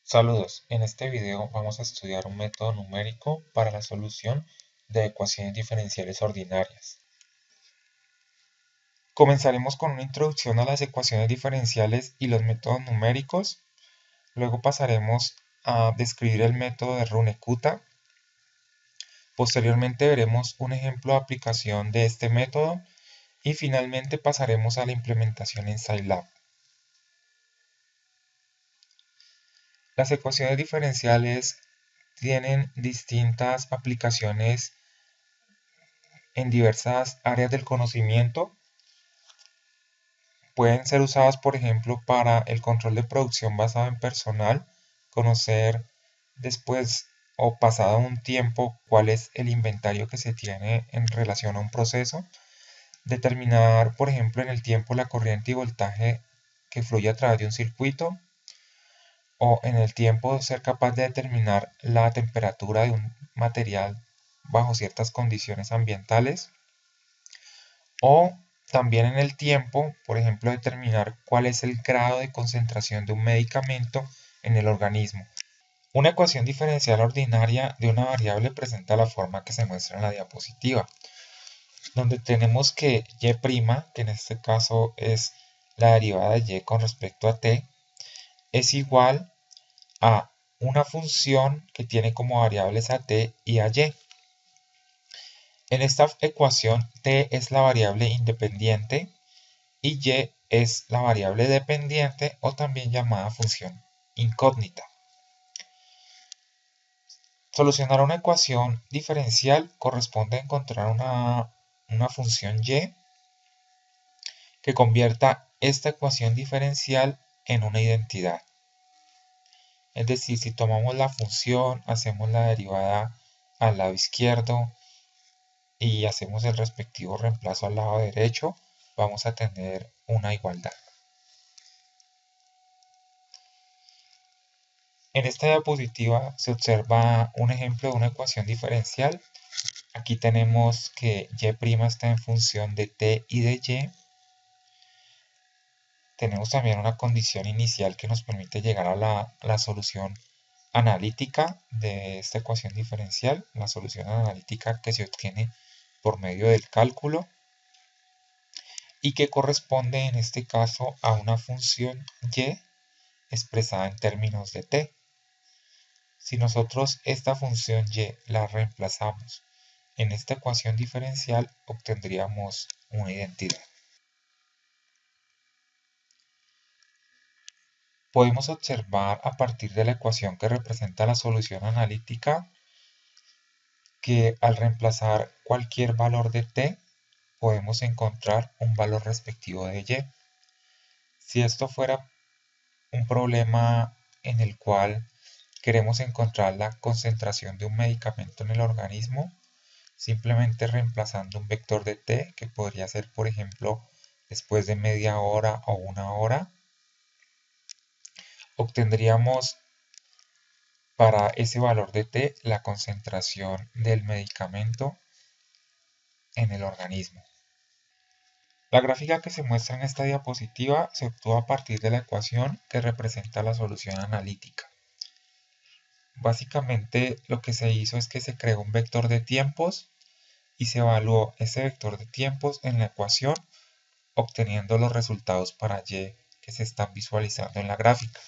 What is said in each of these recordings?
Saludos, en este video vamos a estudiar un método numérico para la solución de ecuaciones diferenciales ordinarias. Comenzaremos con una introducción a las ecuaciones diferenciales y los métodos numéricos, luego pasaremos a describir el método de Runge-Kutta. Posteriormente veremos un ejemplo de aplicación de este método y finalmente pasaremos a la implementación en Scilab. Las ecuaciones diferenciales tienen distintas aplicaciones en diversas áreas del conocimiento. Pueden ser usadas, por ejemplo, para el control de producción basado en personal, conocer después o pasado un tiempo cuál es el inventario que se tiene en relación a un proceso, determinar, por ejemplo, en el tiempo la corriente y voltaje que fluye a través de un circuito, o en el tiempo ser capaz de determinar la temperatura de un material bajo ciertas condiciones ambientales, o también en el tiempo, por ejemplo, determinar cuál es el grado de concentración de un medicamento en el organismo. Una ecuación diferencial ordinaria de una variable presenta la forma que se muestra en la diapositiva, donde tenemos que y', que en este caso es la derivada de y con respecto a t, es igual a una función que tiene como variables a t y a y. En esta ecuación t es la variable independiente y y es la variable dependiente o también llamada función incógnita. Solucionar una ecuación diferencial corresponde a encontrar una función y que convierta esta ecuación diferencial en una identidad. Es decir, si tomamos la función, hacemos la derivada al lado izquierdo y hacemos el respectivo reemplazo al lado derecho, vamos a tener una igualdad. En esta diapositiva se observa un ejemplo de una ecuación diferencial. Aquí tenemos que y' está en función de t y de y. Tenemos también una condición inicial que nos permite llegar a la solución analítica de esta ecuación diferencial, la solución analítica que se obtiene por medio del cálculo y que corresponde en este caso a una función y expresada en términos de t. Si nosotros esta función y la reemplazamos en esta ecuación diferencial, obtendríamos una identidad. Podemos observar a partir de la ecuación que representa la solución analítica que al reemplazar cualquier valor de t, podemos encontrar un valor respectivo de y. Si esto fuera un problema en el cual queremos encontrar la concentración de un medicamento en el organismo, simplemente reemplazando un vector de t, que podría ser, por ejemplo, después de media hora o una hora, obtendríamos para ese valor de t la concentración del medicamento en el organismo. La gráfica que se muestra en esta diapositiva se obtuvo a partir de la ecuación que representa la solución analítica. Básicamente lo que se hizo es que se creó un vector de tiempos y se evaluó ese vector de tiempos en la ecuación, obteniendo los resultados para y que se están visualizando en la gráfica.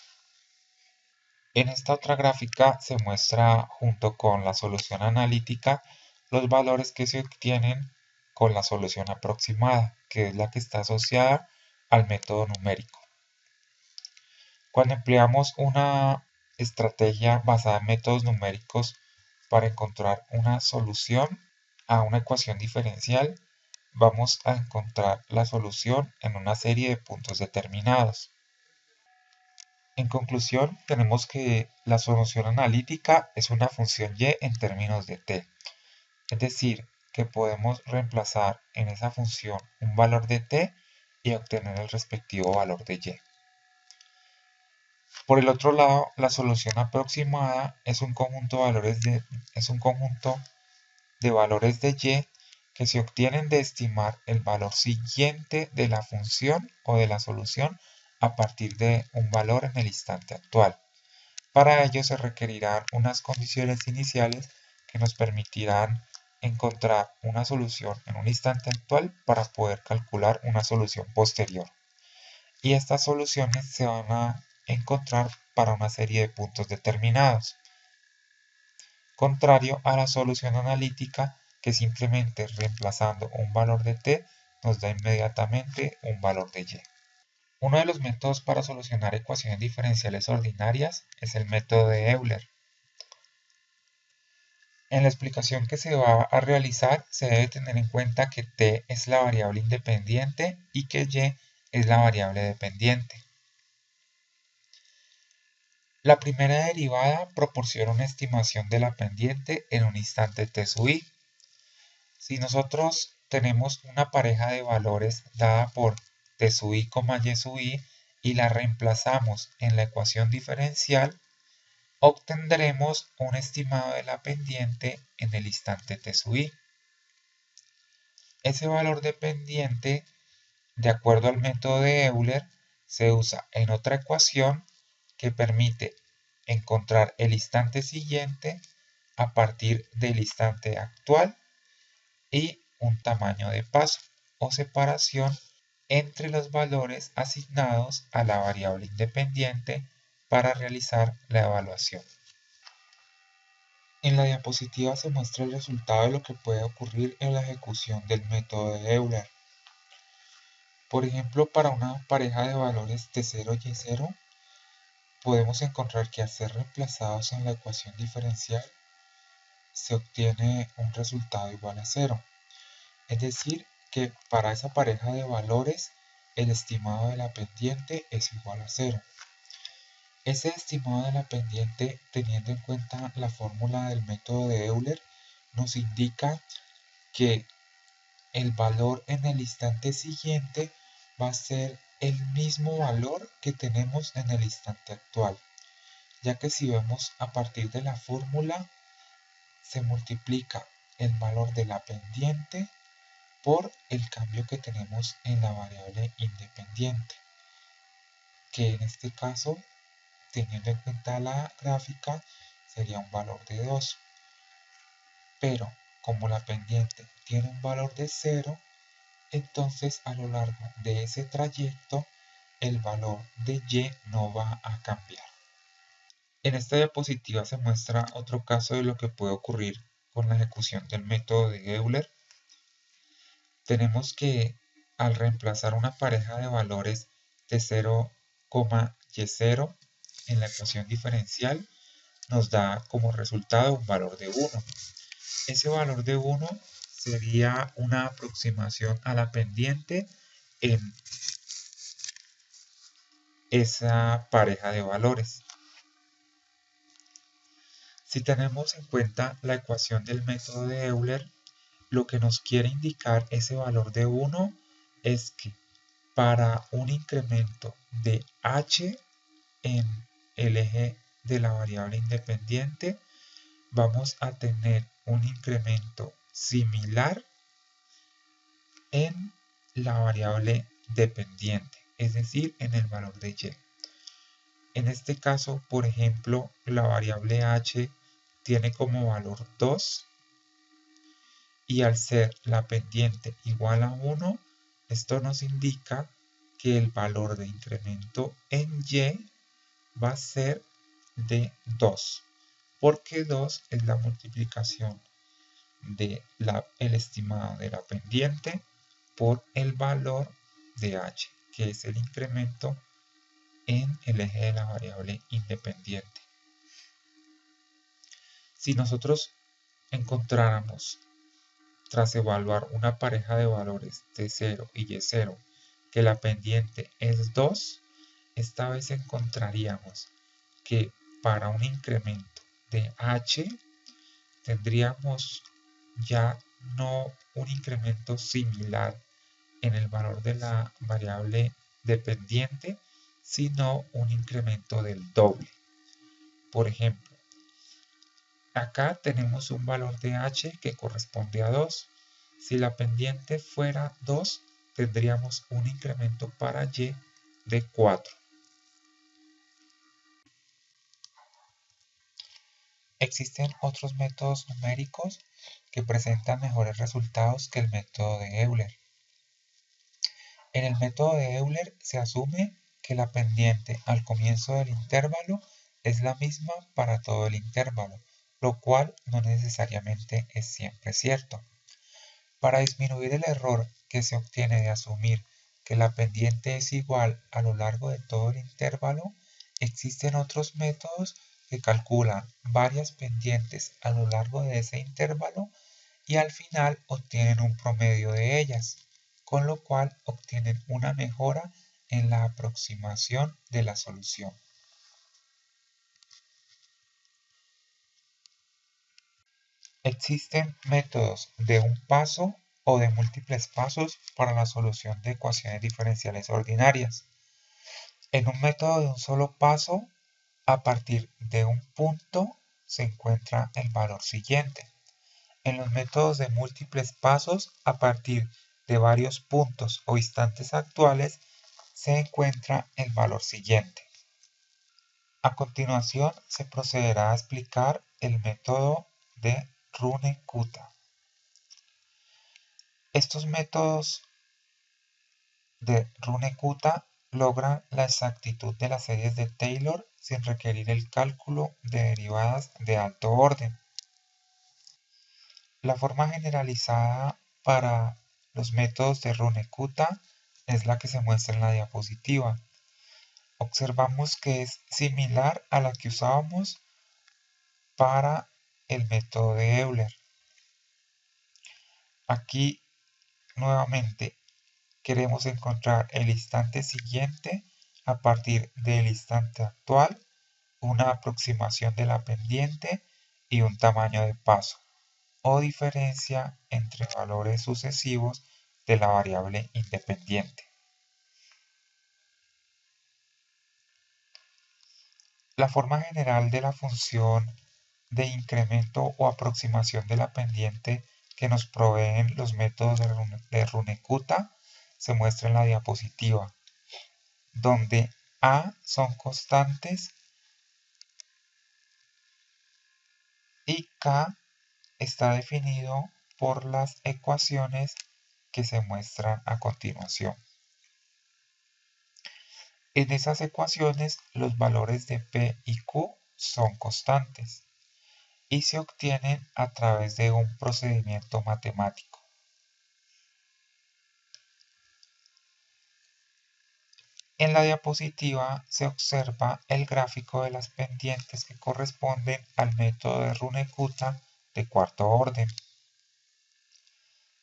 En esta otra gráfica se muestra junto con la solución analítica los valores que se obtienen con la solución aproximada, que es la que está asociada al método numérico. Cuando empleamos una estrategia basada en métodos numéricos para encontrar una solución a una ecuación diferencial, vamos a encontrar la solución en una serie de puntos determinados. En conclusión, tenemos que la solución analítica es una función y en términos de t, es decir, que podemos reemplazar en esa función un valor de t y obtener el respectivo valor de y. Por el otro lado, la solución aproximada es un conjunto de valores de y que se obtienen de estimar el valor siguiente de la función o de la solución a partir de un valor en el instante actual. Para ello se requerirán unas condiciones iniciales que nos permitirán encontrar una solución en un instante actual para poder calcular una solución posterior. Y estas soluciones se van a encontrar para una serie de puntos determinados, contrario a la solución analítica que simplemente reemplazando un valor de t nos da inmediatamente un valor de y. Uno de los métodos para solucionar ecuaciones diferenciales ordinarias es el método de Euler. En la explicación que se va a realizar se debe tener en cuenta que t es la variable independiente y que y es la variable dependiente. La primera derivada proporciona una estimación de la pendiente en un instante t sub i. Si nosotros tenemos una pareja de valores dada por t sub i, y sub i y la reemplazamos en la ecuación diferencial, obtendremos un estimado de la pendiente en el instante t sub i. Ese valor de pendiente, de acuerdo al método de Euler, se usa en otra ecuación que permite encontrar el instante siguiente a partir del instante actual y un tamaño de paso o separación entre los valores asignados a la variable independiente para realizar la evaluación. En la diapositiva se muestra el resultado de lo que puede ocurrir en la ejecución del método de Euler. Por ejemplo, para una pareja de valores t0 y y0, podemos encontrar que al ser reemplazados en la ecuación diferencial, se obtiene un resultado igual a 0. Es decir, que para esa pareja de valores, el estimado de la pendiente es igual a 0. Ese estimado de la pendiente, teniendo en cuenta la fórmula del método de Euler, nos indica que el valor en el instante siguiente va a ser el mismo valor que tenemos en el instante actual, ya que si vemos a partir de la fórmula, se multiplica el valor de la pendiente por el cambio que tenemos en la variable independiente, que en este caso, teniendo en cuenta la gráfica, sería un valor de 2. Pero como la pendiente tiene un valor de 0, entonces a lo largo de ese trayecto el valor de y no va a cambiar. En esta diapositiva se muestra otro caso de lo que puede ocurrir con la ejecución del método de Euler. Tenemos que al reemplazar una pareja de valores t0, y0 en la ecuación diferencial, nos da como resultado un valor de 1. Ese valor de 1 sería una aproximación a la pendiente en esa pareja de valores. Si tenemos en cuenta la ecuación del método de Euler, lo que nos quiere indicar ese valor de 1 es que para un incremento de h en el eje de la variable independiente, vamos a tener un incremento similar en la variable dependiente, es decir, en el valor de y. En este caso, por ejemplo, la variable h tiene como valor 2 y al ser la pendiente igual a 1, esto nos indica que el valor de incremento en y va a ser de 2, porque 2 es la multiplicación del estimado de la pendiente por el valor de h, que es el incremento en el eje de la variable independiente. Si nosotros encontráramos, tras evaluar una pareja de valores t0 y y0, que la pendiente es 2, esta vez encontraríamos que para un incremento de h tendríamos ya no un incremento similar en el valor de la variable dependiente, sino un incremento del doble. Por ejemplo, acá tenemos un valor de h que corresponde a 2. Si la pendiente fuera 2, tendríamos un incremento para y de 4. Existen otros métodos numéricos que presentan mejores resultados que el método de Euler. En el método de Euler se asume que la pendiente al comienzo del intervalo es la misma para todo el intervalo, lo cual no necesariamente es siempre cierto. Para disminuir el error que se obtiene de asumir que la pendiente es igual a lo largo de todo el intervalo, existen otros métodos que calculan varias pendientes a lo largo de ese intervalo y al final obtienen un promedio de ellas, con lo cual obtienen una mejora en la aproximación de la solución. Existen métodos de un paso o de múltiples pasos para la solución de ecuaciones diferenciales ordinarias. En un método de un solo paso, a partir de un punto se encuentra el valor siguiente. En los métodos de múltiples pasos, a partir de varios puntos o instantes actuales, se encuentra el valor siguiente. A continuación, se procederá a explicar el método de Runge-Kutta. Estos métodos de Runge-Kutta logran la exactitud de las series de Taylor sin requerir el cálculo de derivadas de alto orden. La forma generalizada para los métodos de Runge-Kutta es la que se muestra en la diapositiva. Observamos que es similar a la que usábamos para el método de Euler. Aquí nuevamente queremos encontrar el instante siguiente a partir del instante actual, una aproximación de la pendiente y un tamaño de paso o diferencia entre valores sucesivos de la variable independiente. La forma general de la función de incremento o aproximación de la pendiente que nos proveen los métodos de Runge-Kutta se muestra en la diapositiva, donde A son constantes y K está definido por las ecuaciones que se muestran a continuación. En esas ecuaciones los valores de P y Q son constantes y se obtienen a través de un procedimiento matemático. En la diapositiva se observa el gráfico de las pendientes que corresponden al método de Runge-Kutta de cuarto orden.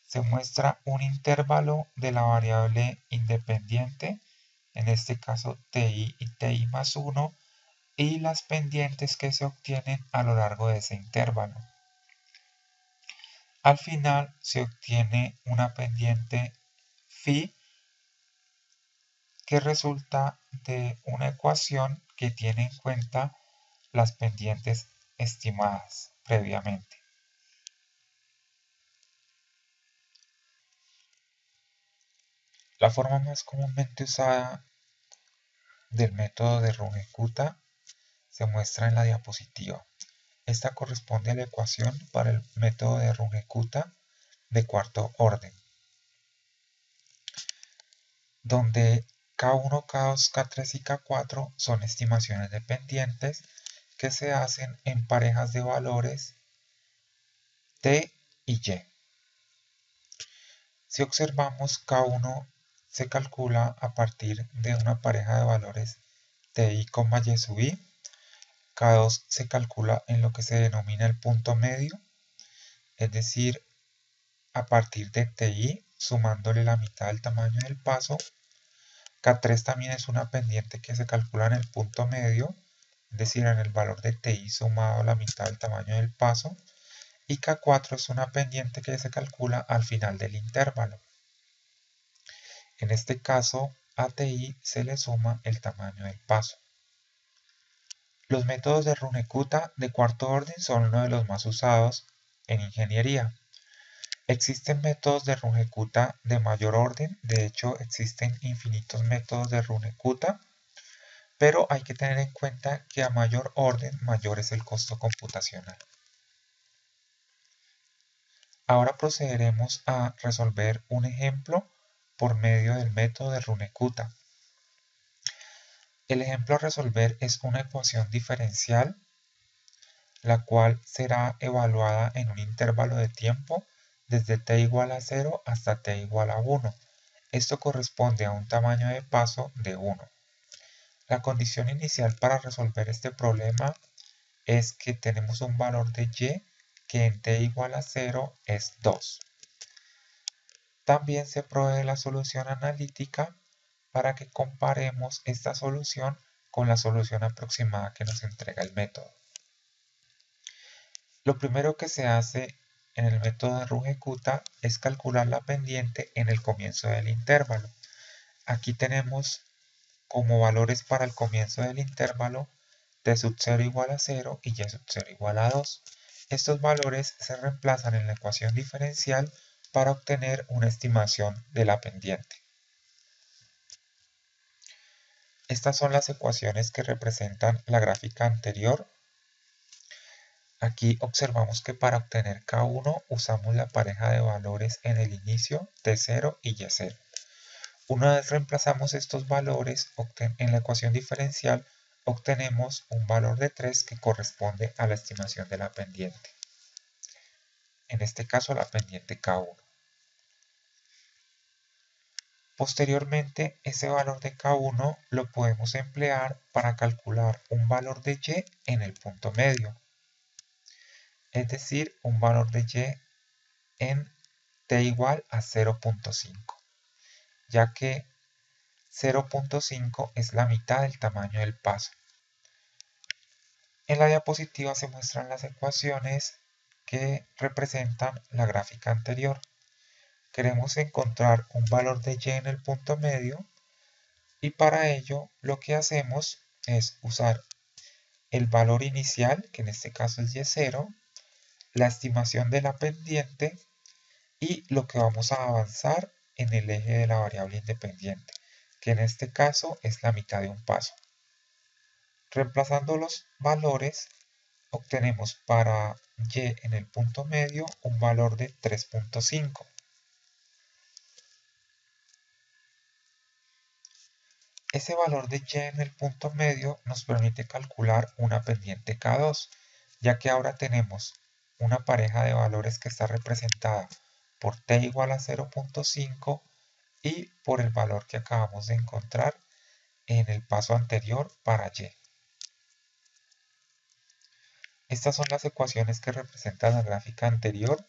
Se muestra un intervalo de la variable independiente, en este caso ti y ti más 1, y las pendientes que se obtienen a lo largo de ese intervalo. Al final se obtiene una pendiente phi que resulta de una ecuación que tiene en cuenta las pendientes estimadas previamente. La forma más comúnmente usada del método de Runge-Kutta se muestra en la diapositiva. Esta corresponde a la ecuación para el método de Runge-Kutta de cuarto orden, donde K1, K2, K3 y K4 son estimaciones de pendientes que se hacen en parejas de valores T y Y. Si observamos, K1 se calcula a partir de una pareja de valores Ti, Y sub i. K2 se calcula en lo que se denomina el punto medio, es decir, a partir de Ti sumándole la mitad del tamaño del paso. K3 también es una pendiente que se calcula en el punto medio, es decir, en el valor de Ti sumado a la mitad del tamaño del paso. Y K4 es una pendiente que se calcula al final del intervalo. En este caso, a Ti se le suma el tamaño del paso. Los métodos de Runge-Kutta de cuarto orden son uno de los más usados en ingeniería. Existen métodos de Runge-Kutta de mayor orden, de hecho existen infinitos métodos de Runge-Kutta, pero hay que tener en cuenta que a mayor orden, mayor es el costo computacional. Ahora procederemos a resolver un ejemplo por medio del método de Runekuta. El ejemplo a resolver es una ecuación diferencial, la cual será evaluada en un intervalo de tiempo desde t igual a 0 hasta t igual a 1. Esto corresponde a un tamaño de paso de 1. La condición inicial para resolver este problema es que tenemos un valor de y que en t igual a 0 es 2. También se provee la solución analítica para que comparemos esta solución con la solución aproximada que nos entrega el método. Lo primero que se hace en el método de Runekuta es calcular la pendiente en el comienzo del intervalo. Aquí tenemos como valores para el comienzo del intervalo t sub 0 igual a 0 y y sub 0 igual a 2. Estos valores se reemplazan en la ecuación diferencial para obtener una estimación de la pendiente. Estas son las ecuaciones que representan la gráfica anterior. Aquí observamos que para obtener K1 usamos la pareja de valores en el inicio T0 y Y0. Una vez reemplazamos estos valores en la ecuación diferencial, obtenemos un valor de 3 que corresponde a la estimación de la pendiente. En este caso la pendiente K1. Posteriormente, ese valor de K1 lo podemos emplear para calcular un valor de Y en el punto medio. Es decir, un valor de Y en t igual a 0.5, ya que 0.5 es la mitad del tamaño del paso. En la diapositiva se muestran las ecuaciones que representan la gráfica anterior. Queremos encontrar un valor de Y en el punto medio y para ello lo que hacemos es usar el valor inicial, que en este caso es Y0, la estimación de la pendiente y lo que vamos a avanzar en el eje de la variable independiente, que en este caso es la mitad de un paso. Reemplazando los valores, obtenemos para y en el punto medio un valor de 3.5. Ese valor de y en el punto medio nos permite calcular una pendiente K2, ya que ahora tenemos una pareja de valores que está representada por t igual a 0.5 y por el valor que acabamos de encontrar en el paso anterior para y. Estas son las ecuaciones que representan la gráfica anterior,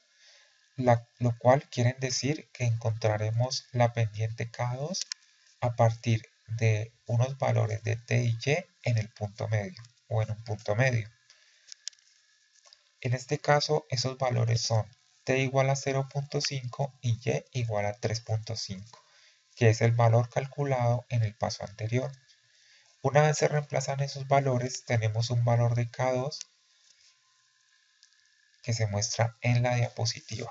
lo cual quiere decir que encontraremos la pendiente K2 a partir de unos valores de t y y en el punto medio o en un punto medio. En este caso, esos valores son t igual a 0.5 y y igual a 3.5, que es el valor calculado en el paso anterior. Una vez se reemplazan esos valores, tenemos un valor de K2 que se muestra en la diapositiva.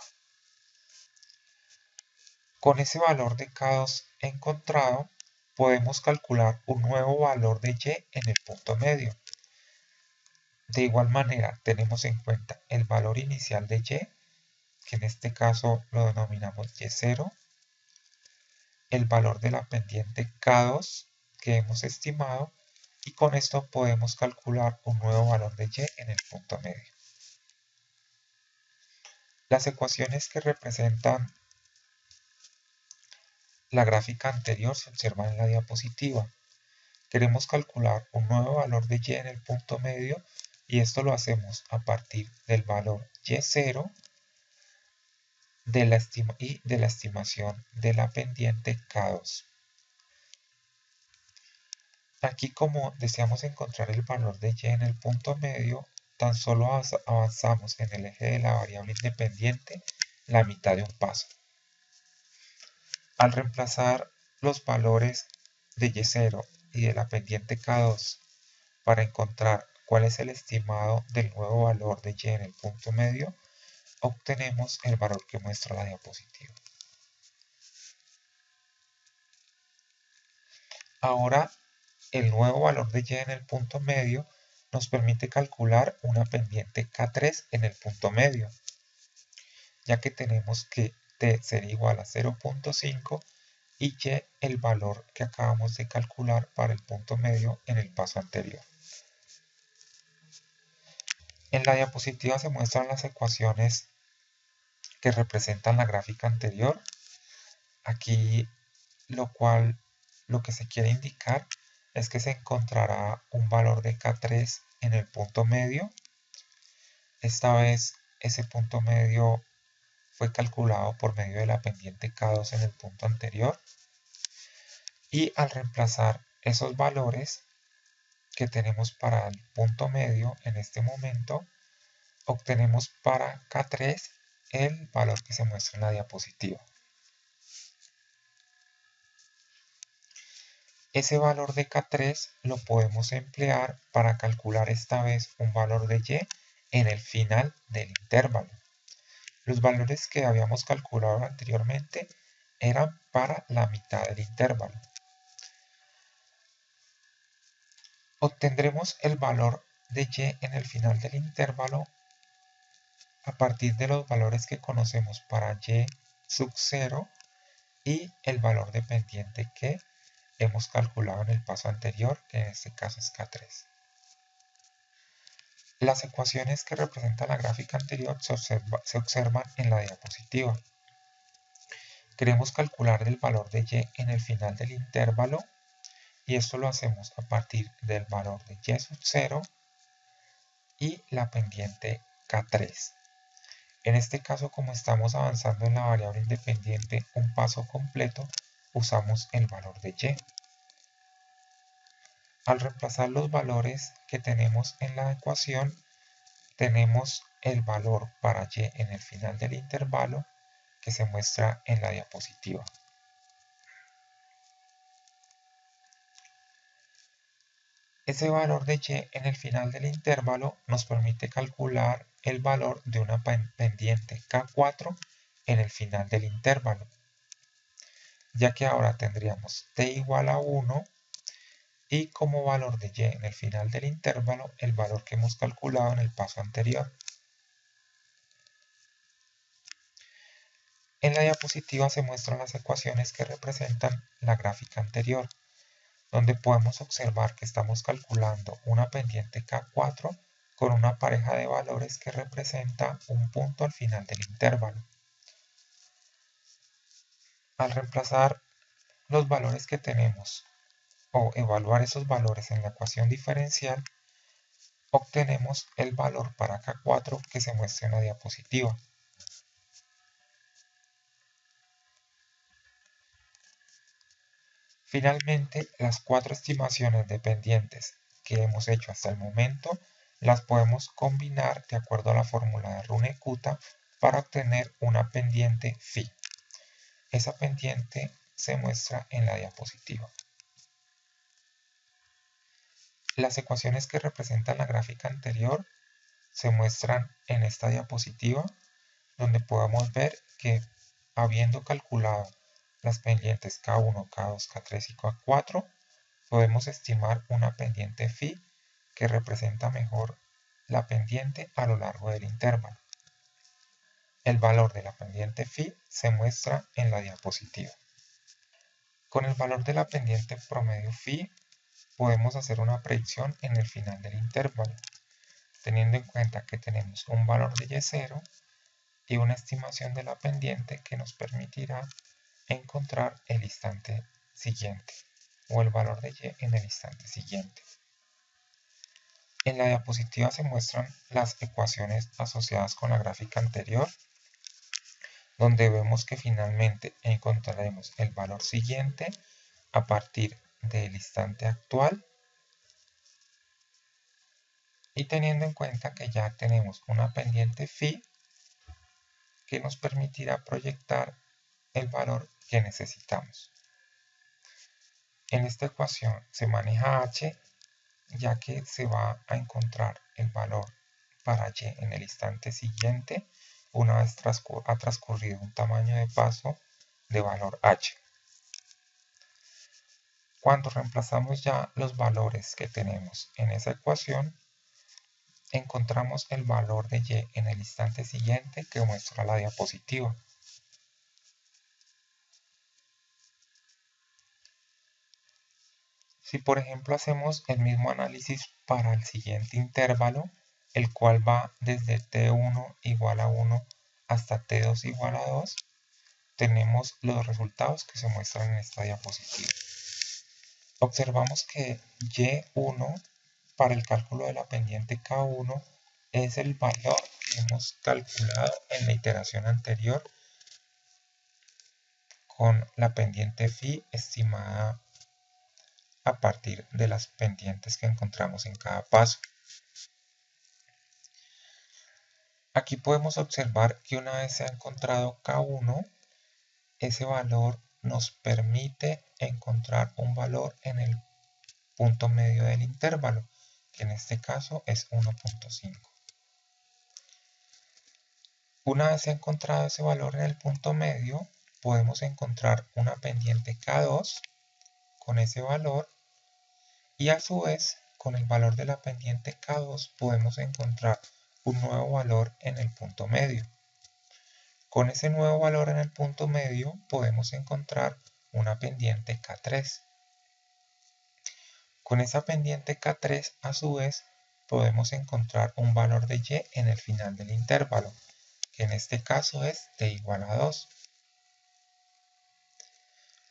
Con ese valor de K2 encontrado, podemos calcular un nuevo valor de y en el punto medio. De igual manera, tenemos en cuenta el valor inicial de y, que en este caso lo denominamos y0, el valor de la pendiente K2 que hemos estimado, y con esto podemos calcular un nuevo valor de y en el punto medio. Las ecuaciones que representan la gráfica anterior se observan en la diapositiva. Queremos calcular un nuevo valor de y en el punto medio y esto lo hacemos a partir del valor y0 y de la estimación de la pendiente K2. Aquí, como deseamos encontrar el valor de y en el punto medio, tan solo avanzamos en el eje de la variable independiente la mitad de un paso. Al reemplazar los valores de y0 y de la pendiente K2 para encontrar cuál es el estimado del nuevo valor de y en el punto medio, obtenemos el valor que muestra la diapositiva. Ahora el nuevo valor de y en el punto medio nos permite calcular una pendiente K3 en el punto medio, ya que tenemos que t será igual a 0.5 y y el valor que acabamos de calcular para el punto medio en el paso anterior. En la diapositiva se muestran las ecuaciones que representan la gráfica anterior. Aquí lo que se quiere indicar es que se encontrará un valor de K3 en el punto medio. Esta vez ese punto medio fue calculado por medio de la pendiente K2 en el punto anterior. Y al reemplazar esos valores que tenemos para el punto medio en este momento, obtenemos para K3 el valor que se muestra en la diapositiva. Ese valor de K3 lo podemos emplear para calcular esta vez un valor de y en el final del intervalo. Los valores que habíamos calculado anteriormente eran para la mitad del intervalo. Obtendremos el valor de y en el final del intervalo a partir de los valores que conocemos para y sub 0 y el valor de pendiente que hemos calculado en el paso anterior, que en este caso es K3. Las ecuaciones que representan la gráfica anterior se observan en la diapositiva. Queremos calcular el valor de y en el final del intervalo y esto lo hacemos a partir del valor de y sub 0 y la pendiente K3. En este caso, como estamos avanzando en la variable independiente un paso completo, usamos el valor de y. Al reemplazar los valores que tenemos en la ecuación, tenemos el valor para y en el final del intervalo que se muestra en la diapositiva. Ese valor de y en el final del intervalo nos permite calcular el valor de una pendiente K4 en el final del intervalo, ya que ahora tendríamos t igual a 1 y como valor de y en el final del intervalo el valor que hemos calculado en el paso anterior. En la diapositiva se muestran las ecuaciones que representan la gráfica anterior, donde podemos observar que estamos calculando una pendiente K4 con una pareja de valores que representa un punto al final del intervalo. Al reemplazar los valores que tenemos o evaluar esos valores en la ecuación diferencial, obtenemos el valor para K4 que se muestra en la diapositiva. Finalmente, las cuatro estimaciones dependientes que hemos hecho hasta el momento las podemos combinar de acuerdo a la fórmula de Runge-Kutta para obtener una pendiente phi. Esa pendiente se muestra en la diapositiva. Las ecuaciones que representan la gráfica anterior se muestran en esta diapositiva, donde podemos ver que habiendo calculado las pendientes K1, K2, K3 y K4, podemos estimar una pendiente phi que representa mejor la pendiente a lo largo del intervalo. El valor de la pendiente phi se muestra en la diapositiva. Con el valor de la pendiente promedio phi podemos hacer una predicción en el final del intervalo, teniendo en cuenta que tenemos un valor de y0 y una estimación de la pendiente que nos permitirá encontrar el instante siguiente o el valor de y en el instante siguiente. En la diapositiva se muestran las ecuaciones asociadas con la gráfica anterior, donde vemos que finalmente encontraremos el valor siguiente a partir del instante actual y teniendo en cuenta que ya tenemos una pendiente phi que nos permitirá proyectar el valor que necesitamos. En esta ecuación se maneja h, ya que se va a encontrar el valor para y en el instante siguiente una vez ha transcurrido un tamaño de paso de valor h. Cuando reemplazamos ya los valores que tenemos en esa ecuación, encontramos el valor de y en el instante siguiente que muestra la diapositiva. Si por ejemplo hacemos el mismo análisis para el siguiente intervalo, el cual va desde t1 igual a 1 hasta t2 igual a 2, tenemos los resultados que se muestran en esta diapositiva. Observamos que y1 para el cálculo de la pendiente k1 es el valor que hemos calculado en la iteración anterior con la pendiente phi estimada a partir de las pendientes que encontramos en cada paso. Aquí podemos observar que una vez se ha encontrado K1, ese valor nos permite encontrar un valor en el punto medio del intervalo, que en este caso es 1.5. Una vez se ha encontrado ese valor en el punto medio, podemos encontrar una pendiente K2 con ese valor y a su vez con el valor de la pendiente K2 podemos encontrar un nuevo valor en el punto medio. Con ese nuevo valor en el punto medio podemos encontrar una pendiente K3. Con esa pendiente K3 a su vez podemos encontrar un valor de y en el final del intervalo, que en este caso es t igual a 2.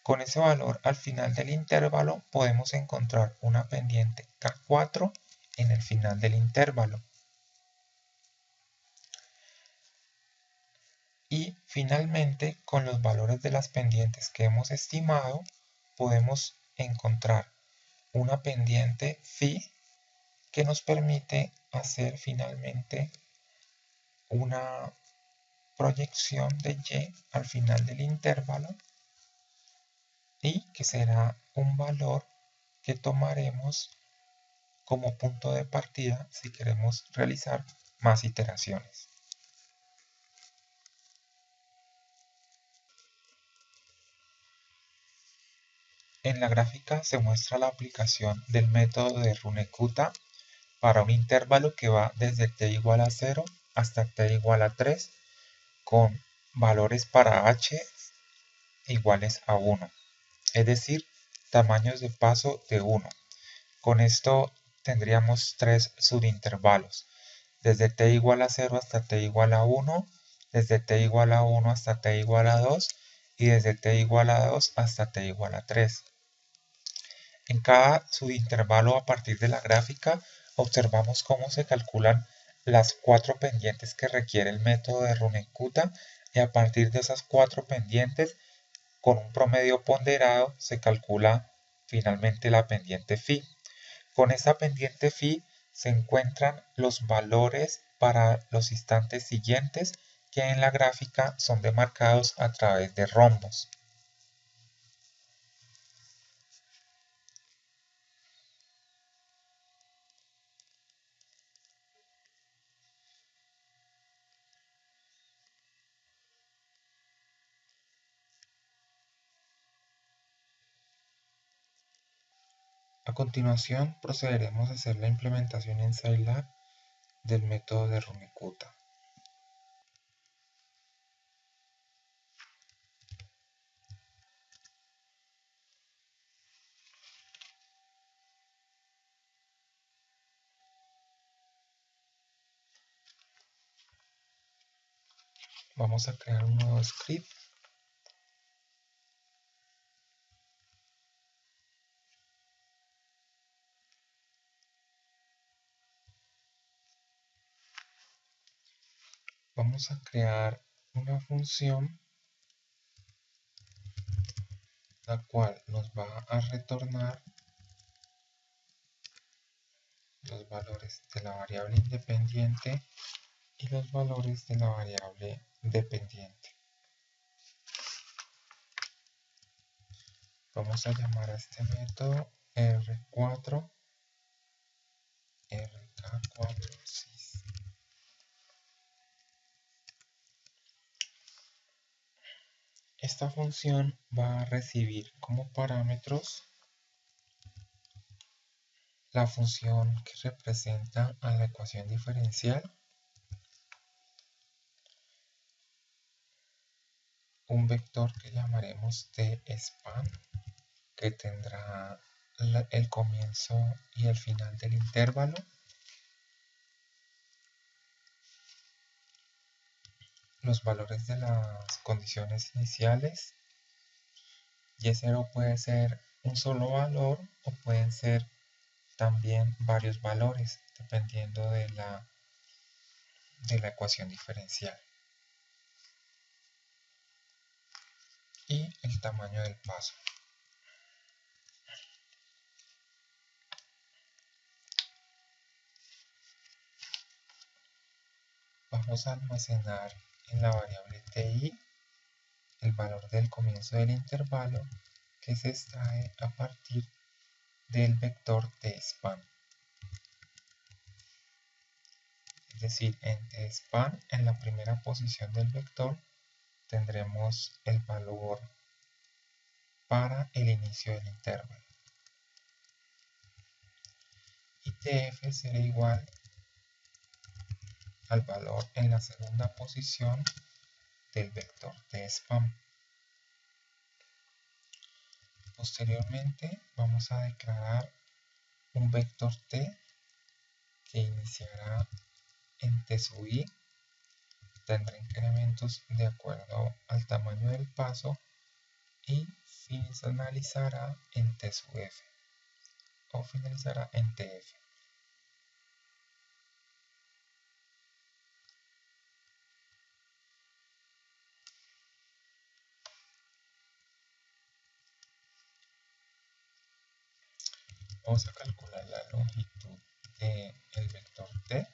Con ese valor al final del intervalo podemos encontrar una pendiente K4 en el final del intervalo. Y finalmente, con los valores de las pendientes que hemos estimado, podemos encontrar una pendiente phi que nos permite hacer finalmente una proyección de y al final del intervalo y que será un valor que tomaremos como punto de partida si queremos realizar más iteraciones. En la gráfica se muestra la aplicación del método de Runekuta para un intervalo que va desde t igual a 0 hasta t igual a 3 con valores para h iguales a 1, es decir, tamaños de paso de 1. Con esto tendríamos tres subintervalos, desde t igual a 0 hasta t igual a 1, desde t igual a 1 hasta t igual a 2 y desde t igual a 2 hasta t igual a 3. En cada subintervalo a partir de la gráfica observamos cómo se calculan las cuatro pendientes que requiere el método de Runekuta y a partir de esas cuatro pendientes con un promedio ponderado se calcula finalmente la pendiente phi. Con esta pendiente phi se encuentran los valores para los instantes siguientes que en la gráfica son demarcados a través de rombos. A continuación procederemos a hacer la implementación en Scilab del método de Runekuta. Vamos a crear un nuevo script. Vamos a crear una función la cual nos va a retornar los valores de la variable independiente y los valores de la variable dependiente. Vamos a llamar a este método R4 RK4 sys. Esta función va a recibir como parámetros la función que representa a la ecuación diferencial, un vector que llamaremos tspan, que tendrá el comienzo y el final del intervalo, los valores de las condiciones iniciales. Y0 puede ser un solo valor o pueden ser también varios valores dependiendo de la ecuación diferencial. Y el tamaño del paso. Vamos a almacenar en la variable ti el valor del comienzo del intervalo que se extrae a partir del vector tspan. Es decir, en tspan, en la primera posición del vector, tendremos el valor para el inicio del intervalo. Y tf será igual al valor en la segunda posición del vector tspan. Posteriormente vamos a declarar un vector t que iniciará en t sub i, tendrá incrementos de acuerdo al tamaño del paso y finalizará en t sub f o finalizará en tf. Vamos a calcular la longitud del vector t.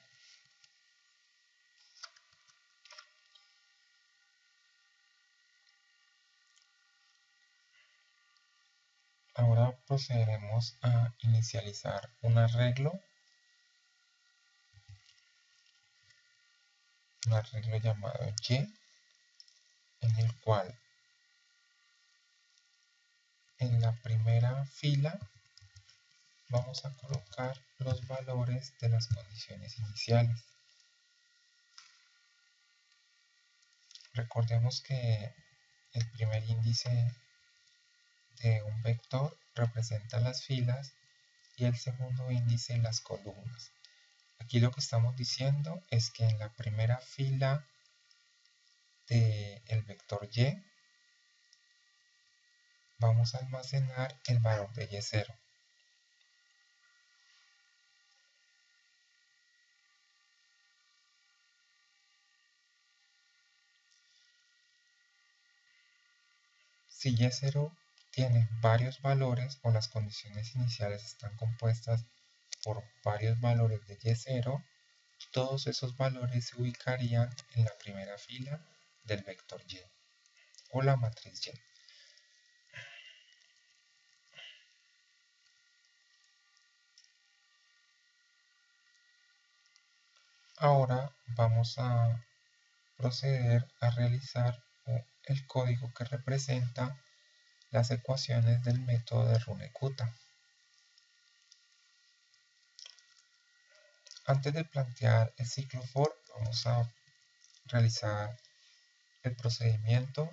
Ahora procederemos a inicializar un arreglo llamado y, en el cual en la primera fila vamos a colocar los valores de las condiciones iniciales. Recordemos que el primer índice de un vector representa las filas y el segundo índice las columnas. Aquí lo que estamos diciendo es que en la primera fila del vector y vamos a almacenar el valor de y0. Si y0 tiene varios valores o las condiciones iniciales están compuestas por varios valores de y0, todos esos valores se ubicarían en la primera fila del vector y o la matriz y. Ahora vamos a proceder a realizar el código que representa las ecuaciones del método de Runge-Kutta. Antes de plantear el ciclo for, vamos a realizar el procedimiento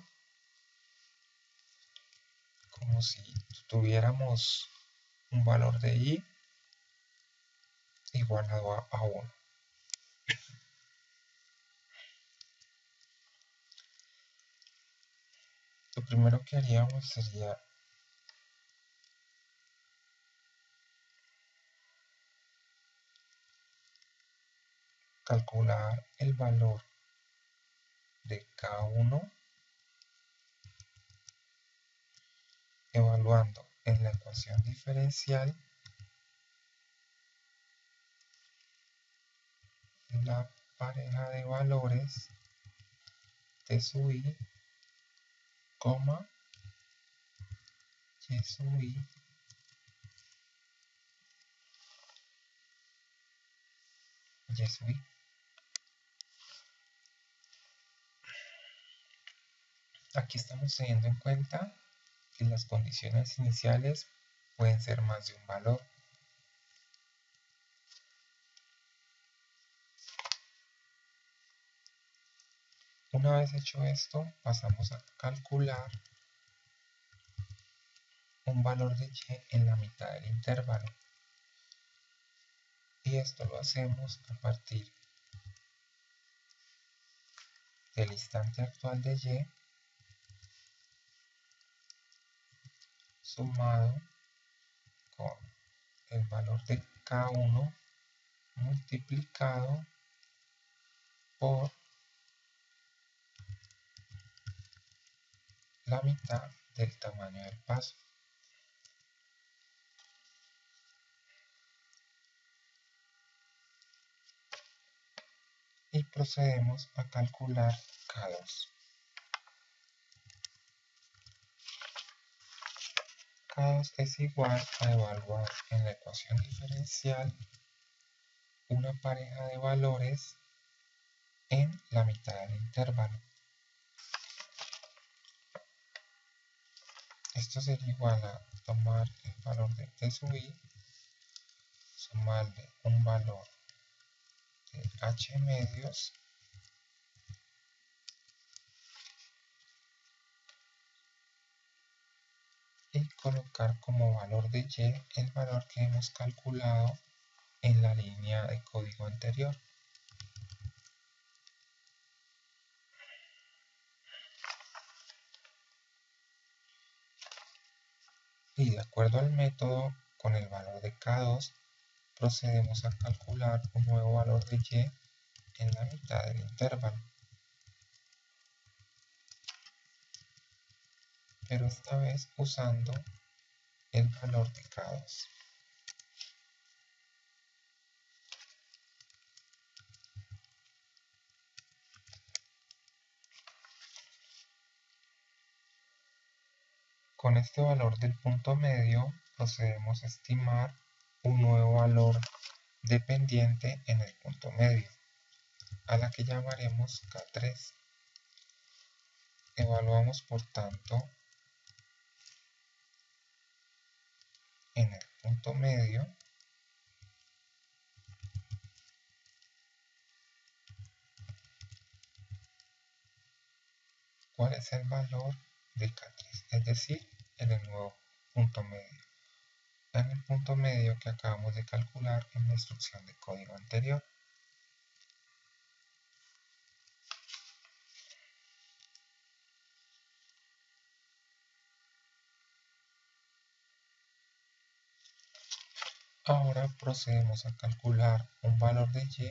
como si tuviéramos un valor de i igualado a 1. Lo primero que haríamos sería calcular el valor de K1 evaluando en la ecuación diferencial la pareja de valores t sub i, y sub i y sub i. Aquí estamos teniendo en cuenta que las condiciones iniciales pueden ser más de un valor. Una vez hecho esto, pasamos a calcular un valor de y en la mitad del intervalo. Y esto lo hacemos a partir del instante actual de y sumado con el valor de k1 multiplicado por la mitad del tamaño del paso. Y procedemos a calcular K2. K2 es igual a evaluar en la ecuación diferencial una pareja de valores en la mitad del intervalo. Esto sería igual a tomar el valor de t sub i, sumarle un valor de h medios y colocar como valor de y el valor que hemos calculado en la línea de código anterior. Y de acuerdo al método, con el valor de K2, procedemos a calcular un nuevo valor de y en la mitad del intervalo. Pero esta vez usando el valor de K2. Con este valor del punto medio procedemos a estimar un nuevo valor dependiente en el punto medio, a la que llamaremos K3. Evaluamos por tanto en el punto medio cuál es el valor de K3, es decir, en el nuevo punto medio. En el punto medio que acabamos de calcular en la instrucción de código anterior. Ahora procedemos a calcular un valor de y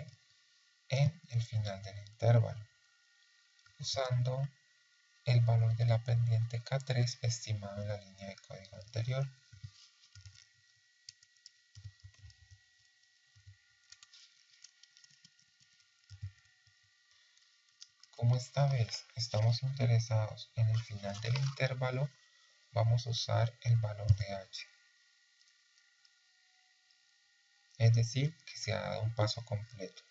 en el final del intervalo, usando el valor de la pendiente K3 estimado en la línea de código anterior. Como esta vez estamos interesados en el final del intervalo, vamos a usar el valor de h. Es decir, que se ha dado un paso completo.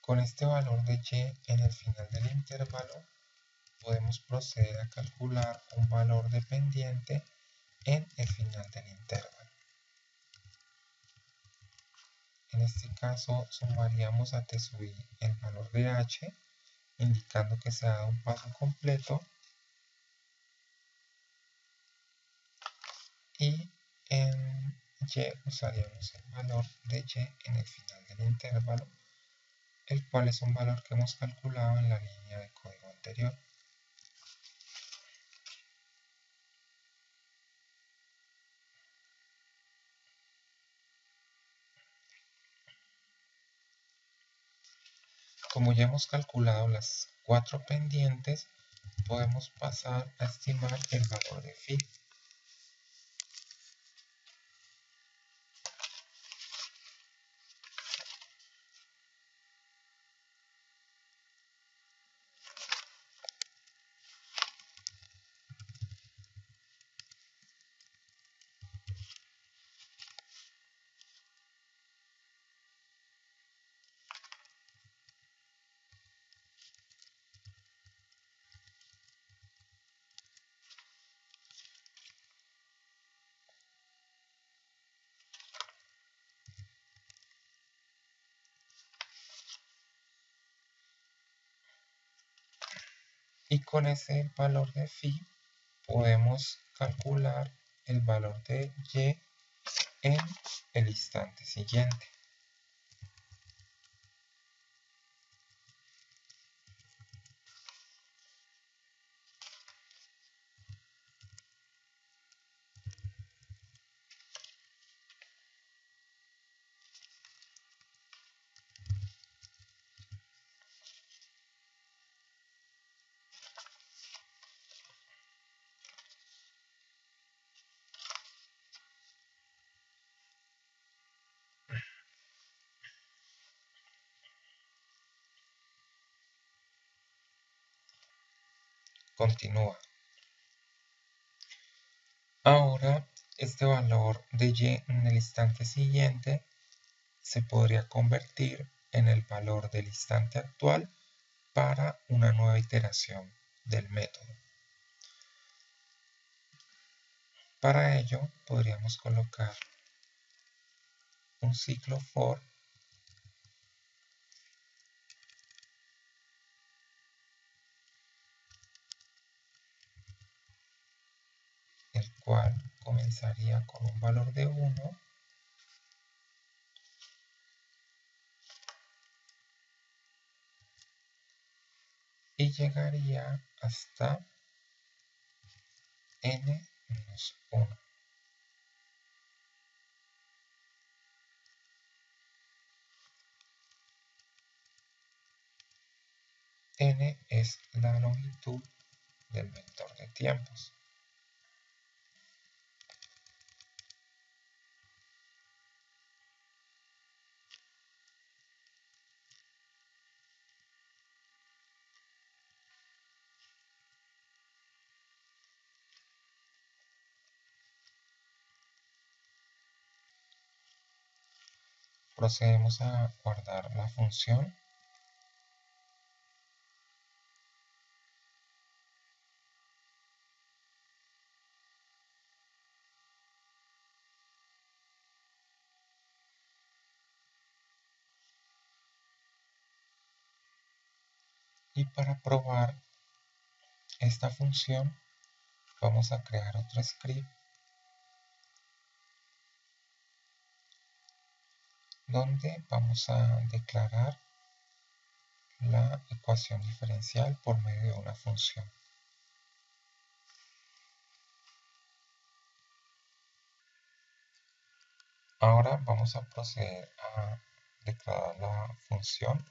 Con este valor de y en el final del intervalo, podemos proceder a calcular un valor dependiente en el final del intervalo. En este caso, sumaríamos a t sub i el valor de h, indicando que se ha dado un paso completo, y en y usaríamos el valor de y en el final del intervalo, el cual es un valor que hemos calculado en la línea de código anterior. Como ya hemos calculado las 4 pendientes, podemos pasar a estimar el valor de phi. y con ese valor de phi podemos calcular el valor de y en el instante siguiente. Continúa. Ahora, este valor de y en el instante siguiente se podría convertir en el valor del instante actual para una nueva iteración del método. Para ello, podríamos colocar un ciclo for el cual comenzaría con un valor de 1 y llegaría hasta n-1. N es la longitud del vector de tiempos. Procedemos a guardar la función. Y para probar esta función vamos a crear otro script donde vamos a declarar la ecuación diferencial por medio de una función. Ahora vamos a proceder a declarar la función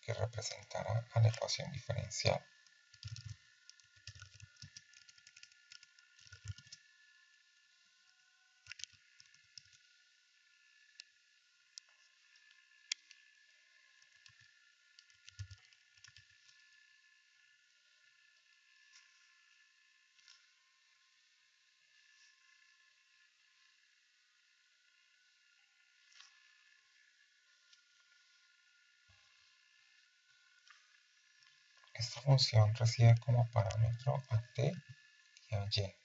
que representará a la ecuación diferencial. Esta función recibe como parámetro a t y a y.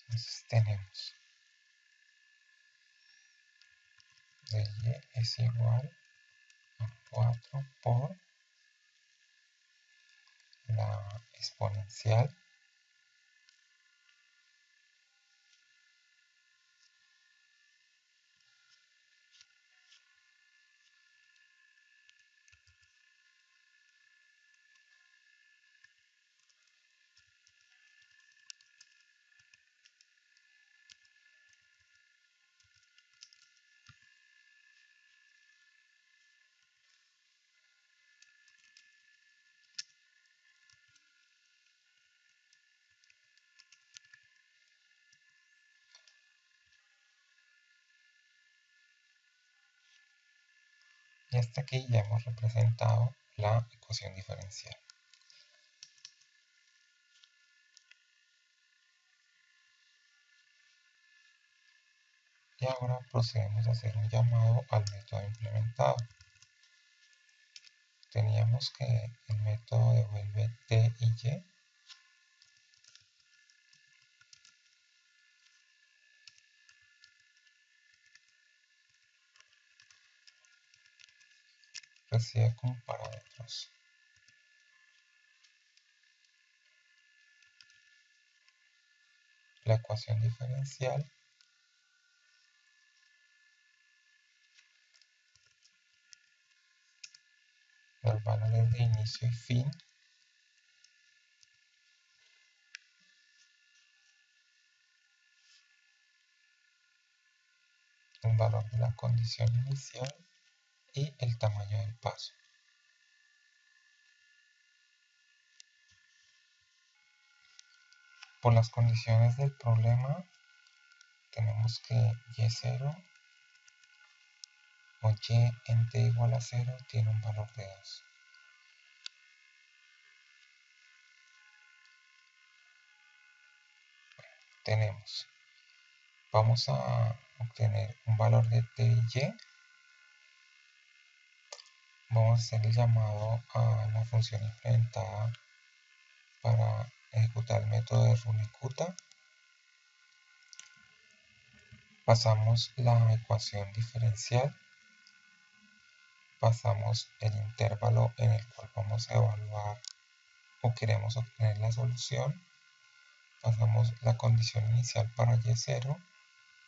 Entonces tenemos de y es igual a 4 por la exponencial y hasta aquí ya hemos representado la ecuación diferencial. Y ahora procedemos a hacer un llamado al método implementado. Teníamos que el método devuelve t y y. recibe como parámetros la ecuación diferencial los valores de inicio y fin el valor de la condición inicial y el tamaño del paso. Por las condiciones del problema tenemos que y0 o y en t igual a 0 tiene un valor de 2. Vamos a obtener un valor de t y y. Vamos a hacer el llamado a la función implementada para ejecutar el método de Runekuta. Pasamos la ecuación diferencial, pasamos el intervalo en el cual vamos a evaluar o queremos obtener la solución, pasamos la condición inicial para y0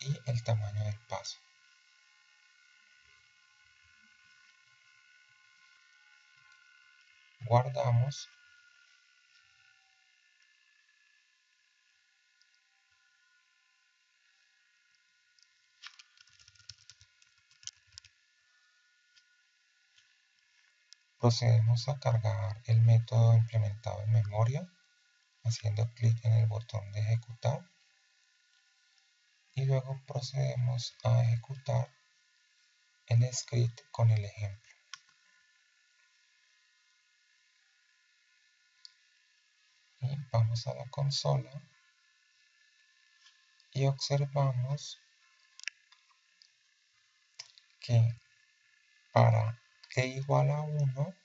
y el tamaño del paso. Guardamos procedemos a cargar el método implementado en memoria haciendo clic en el botón de ejecutar y luego procedemos a ejecutar el script con el ejemplo. Y vamos a la consola y observamos que para t igual a 1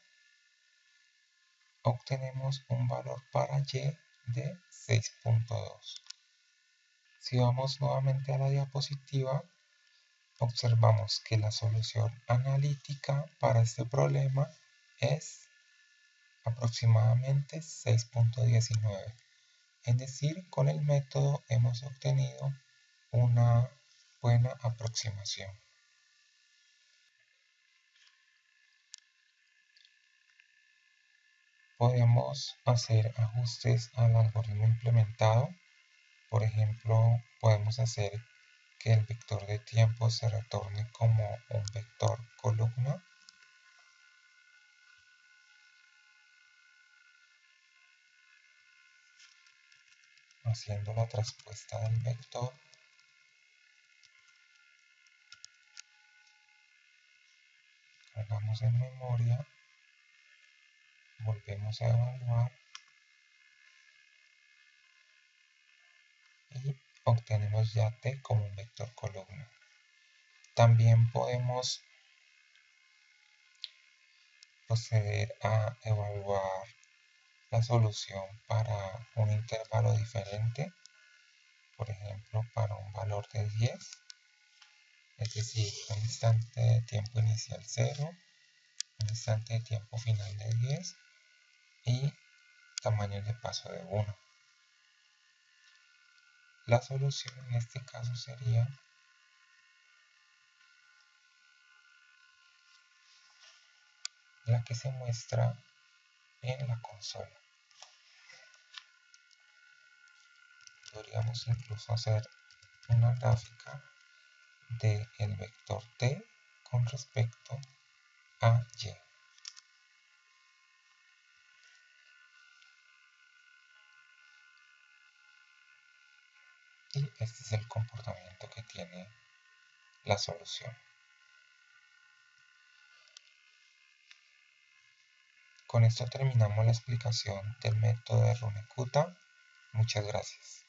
obtenemos un valor para y de 6.2. Si vamos nuevamente a la diapositiva, observamos que la solución analítica para este problema es aproximadamente 6.19. Es decir, con el método hemos obtenido una buena aproximación. Podemos hacer ajustes al algoritmo implementado. Por ejemplo, podemos hacer que el vector de tiempo se retorne como un vector columna. Haciendo la traspuesta del vector. Cargamos en memoria. Volvemos a evaluar. Y obtenemos ya t como un vector columna. También podemos proceder a evaluar la solución para un intervalo diferente, por ejemplo para un valor de 10, es decir, un instante de tiempo inicial 0, un instante de tiempo final de 10 y tamaño de paso de 1. La solución en este caso sería la que se muestra en la consola. Podríamos incluso hacer una gráfica del vector t con respecto a y. Y este es el comportamiento que tiene la solución. Con esto terminamos la explicación del método de Runekuta. Muchas gracias.